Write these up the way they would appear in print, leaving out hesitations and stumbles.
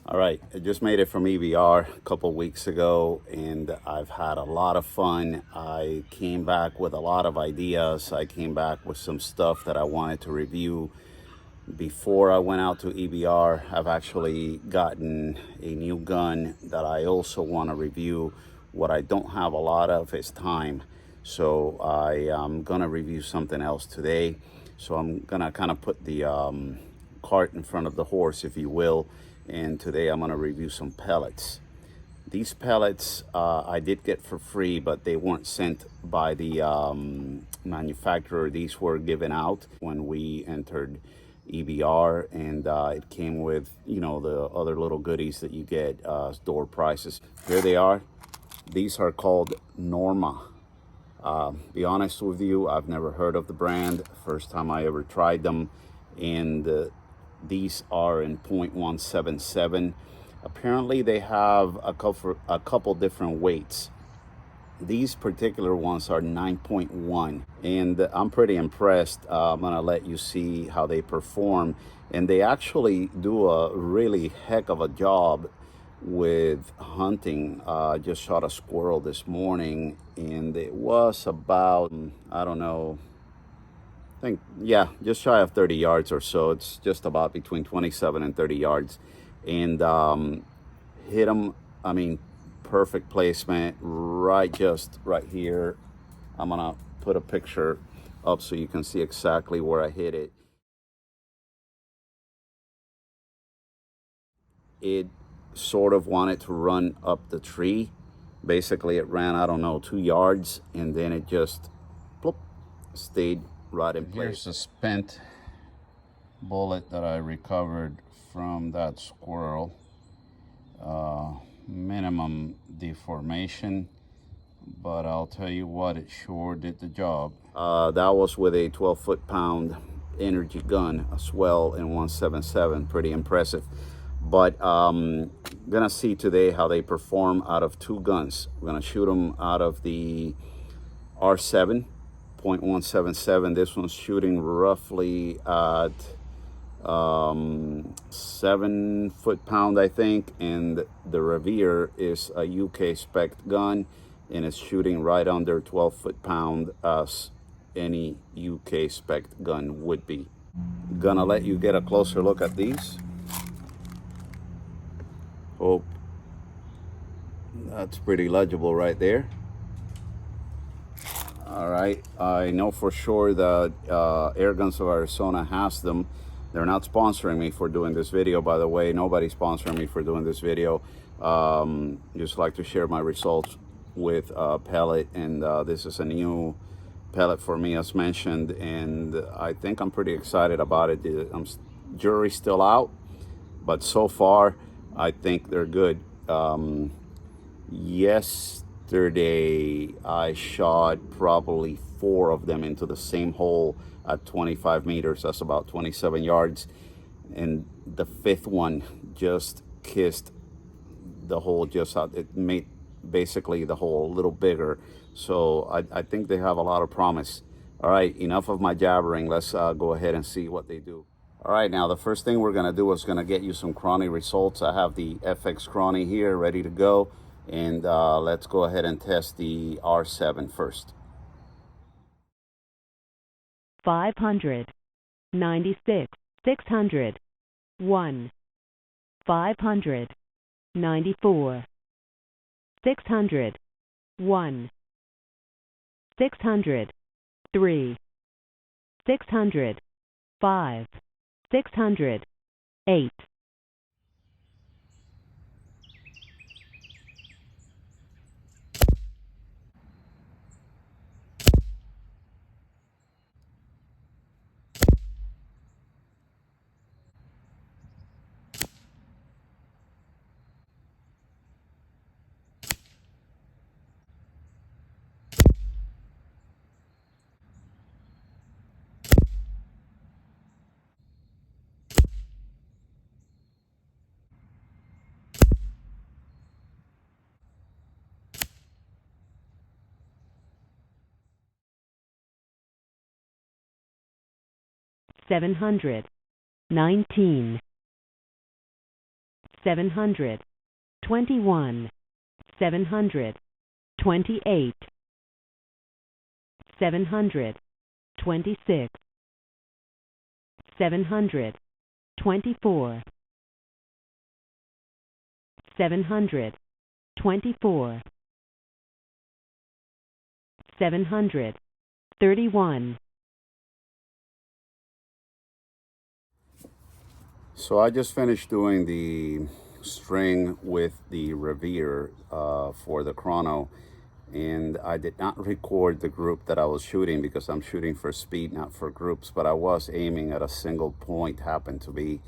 All right, I just made it from EVR a couple weeks ago and I've had a lot of fun. I came back with a lot of ideas. I came back with some stuff that I wanted to review before I went out to EVR. I've actually gotten a new gun that I also want to review. What I don't have a lot of is time. So I am going to review something else today. So I'm going to kind of put the cart in front of the horse, if you will. And today I'm going to review some pellets. These pellets I did get for free, but they weren't sent by the manufacturer. These were given out when we entered EBR, and it came with, you know, the other little goodies that you get, store prices. Here they are. These are called Norma. Be honest with you, I've never heard of the brand. First time I ever tried them, and these are in .177. Apparently they have a couple different weights. These particular ones are 9.1, and I'm pretty impressed. I'm gonna let you see how they perform, and they actually do a really heck of a job with hunting. I just shot a squirrel this morning, and it was about, I don't know, I think, yeah, just shy of 30 yards or so. It's just about between 27 and 30 yards. And hit them, I mean, perfect placement, just right here. I'm going to put a picture up so you can see exactly where I hit it. It sort of wanted to run up the tree. Basically, it ran, I don't know, 2 yards, and then it just plop, stayed right in place. Here's a spent bullet that I recovered from that squirrel. Minimum deformation, but I'll tell you what, it sure did the job. That was with a 12 foot-pound energy gun as well in 177. Pretty impressive. But gonna see today how they perform out of two guns. We're gonna shoot them out of the R7 .177. This one's shooting roughly at 7 foot-pound, I think, and the Revere is a UK spec gun, and it's shooting right under 12 foot-pound as any UK spec gun would be. Gonna let you get a closer look at these. Hope that's pretty legible right there. All right, I know for sure that Air Guns of Arizona has them. They're not sponsoring me for doing this video, by the way. Nobody's sponsoring me for doing this video. Just like to share my results with pellet, and this is a new pellet for me, as mentioned, and I think I'm pretty excited about it. Jury's still out, but so far I think they're good. Yesterday I shot probably 4 of them into the same hole at 25 meters. That's about 27 yards, and the 5th one just kissed the hole just out. It made basically the hole a little bigger. So I think they have a lot of promise. All right, enough of my jabbering. Let's go ahead and see what they do. All right, now the first thing we're gonna do is gonna get you some chrony results. I have the FX chrony here ready to go, and let's go ahead and test the R7 first. 500, 96, 600, 1, 500, 94, 600, 1, 600, 3, 600, 5, 600, 8. $719, 700, 21, 700, 28, 700, 26, 700, 24, 700, 24, 700, 31. So I just finished doing the string with the Revere for the chrono, and I did not record the group that I was shooting because I'm shooting for speed, not for groups, but I was aiming at a single point, happened to be,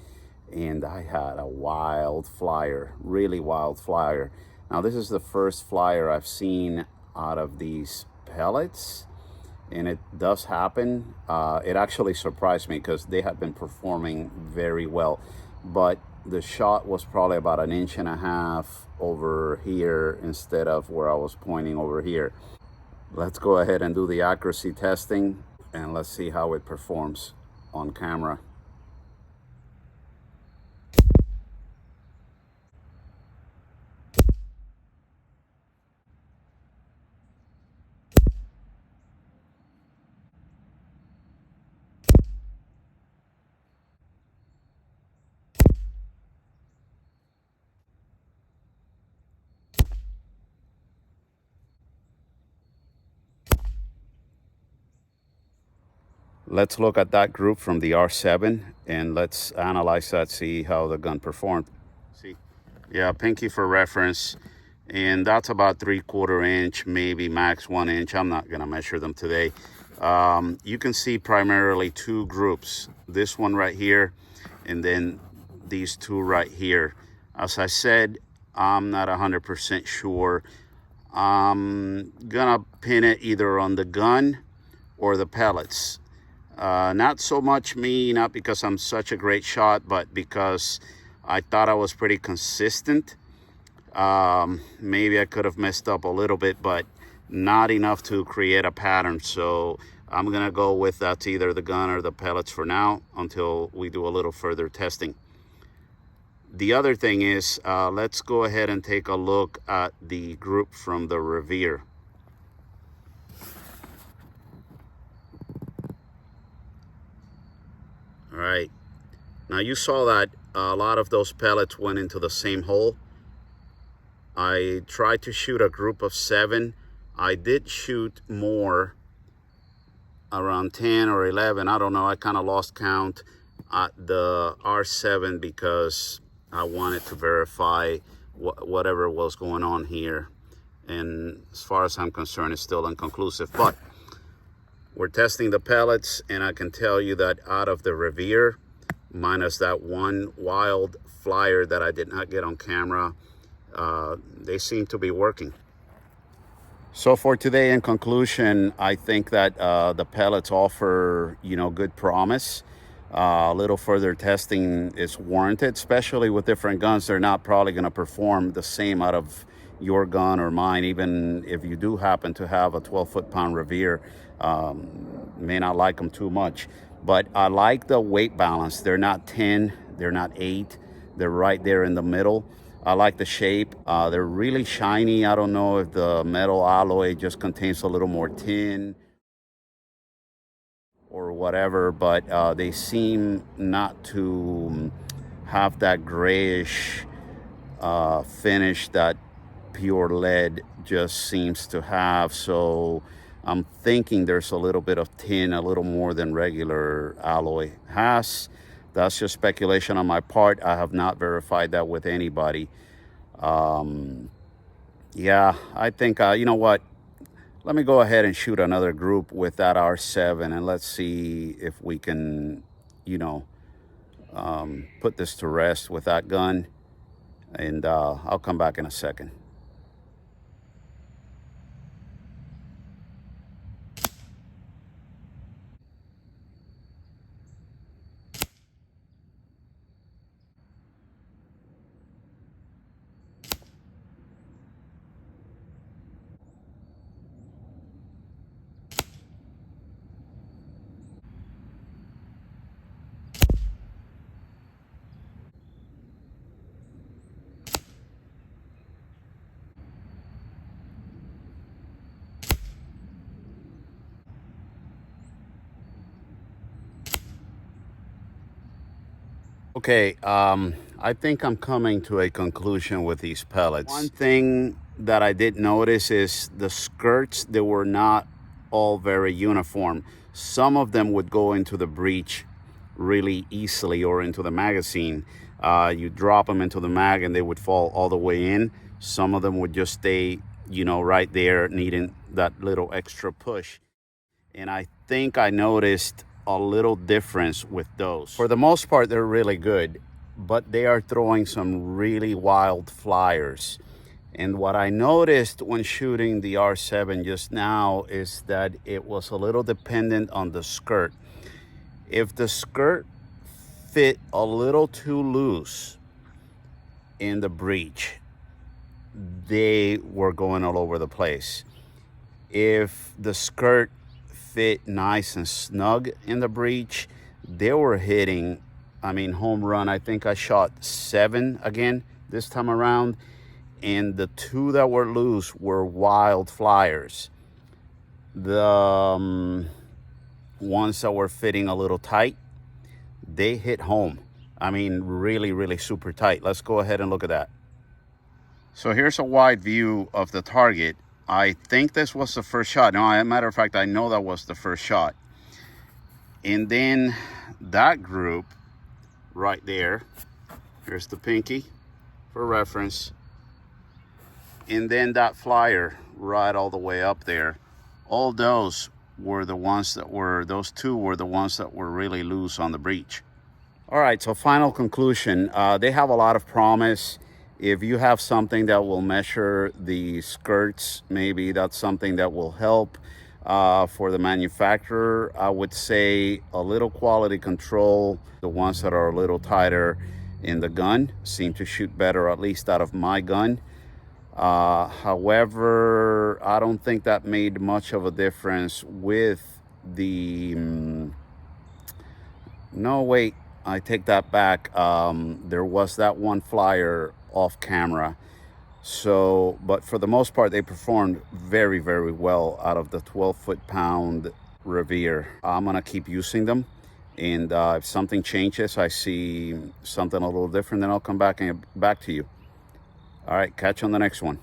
and I had a wild flyer, really wild flyer. Now this is the first flyer I've seen out of these pellets, and it does happen. It actually surprised me because they have been performing very well, but the shot was probably about 1.5 inches over here instead of where I was pointing over here. Let's go ahead and do the accuracy testing, and let's see how it performs on camera. Let's look at that group from the R7 and let's analyze that, see how the gun performed. See, yeah, pinky for reference, and that's about 3/4 inch, maybe max 1 inch. I'm not gonna measure them today. You can see primarily two groups, this one right here and then these two right here. As I said, I'm not 100% sure. I'm gonna pin it either on the gun or the pellets. Not so much me, not because I'm such a great shot, but because I thought I was pretty consistent. Maybe I could have messed up a little bit, but not enough to create a pattern. So I'm gonna go with that's either the gun or the pellets for now until we do a little further testing. The other thing is, let's go ahead and take a look at the group from the Revere. All right, now you saw that a lot of those pellets went into the same hole. I tried to shoot a group of 7. I did shoot more, around 10 or 11. I don't know, I kind of lost count at the R7 because I wanted to verify whatever was going on here. And as far as I'm concerned, it's still inconclusive. But we're testing the pellets, and I can tell you that out of the Revere, minus that one wild flyer that I did not get on camera, they seem to be working. So for today, in conclusion, I think that the pellets offer, good promise. A little further testing is warranted, especially with different guns. They're not probably going to perform the same out of your gun or mine, even if you do happen to have a 12 foot-pound Revere. May not like them too much, but I like the weight balance. They're not 10, they're not 8, they're right there in the middle. I like the shape. They're really shiny. I don't know if the metal alloy just contains a little more tin or whatever, but they seem not to have that grayish finish that pure lead just seems to have. So I'm thinking there's a little bit of tin, a little more than regular alloy has. That's just speculation on my part. I have not verified that with anybody. Yeah, I think, you know what? Let me go ahead and shoot another group with that R7 and let's see if we can, put this to rest with that gun. And I'll come back in a second. Okay, I think I'm coming to a conclusion with these pellets. One thing that I did notice is the skirts, they were not all very uniform. Some of them would go into the breech really easily, or into the magazine. You drop them into the mag and they would fall all the way in. Some of them would just stay, right there, needing that little extra push. And I think I noticed a little difference with those. For the most part, they're really good, but they are throwing some really wild flyers. And what I noticed when shooting the R7 just now is that it was a little dependent on the skirt. If the skirt fit a little too loose in the breech, they were going all over the place. If the skirt fit nice and snug in the breech, they were hitting, home run. I think I shot 7 again this time around, and the 2 that were loose were wild flyers. The ones that were fitting a little tight, they hit home. Really, really super tight. Let's go ahead and look at that. So here's a wide view of the target. I think this was the first shot. No, as a matter of fact, I know that was the first shot. And then that group right there, here's the pinky for reference. And then that flyer right all the way up there. All those were the ones that were, those 2 were the ones that were really loose on the breech. All right, so final conclusion. They have a lot of promise. If you have something that will measure the skirts, maybe that's something that will help. For the manufacturer, I would say a little quality control. The ones that are a little tighter in the gun seem to shoot better, at least out of my gun. However, I don't think that made much of a difference with the... No, wait, I take that back. There was that one flyer off camera. So, but for the most part, they performed very, very well out of the 12 foot-pound Revere. I'm gonna keep using them. And if something changes, I see something a little different, then I'll come back to you. All right, catch you on the next one.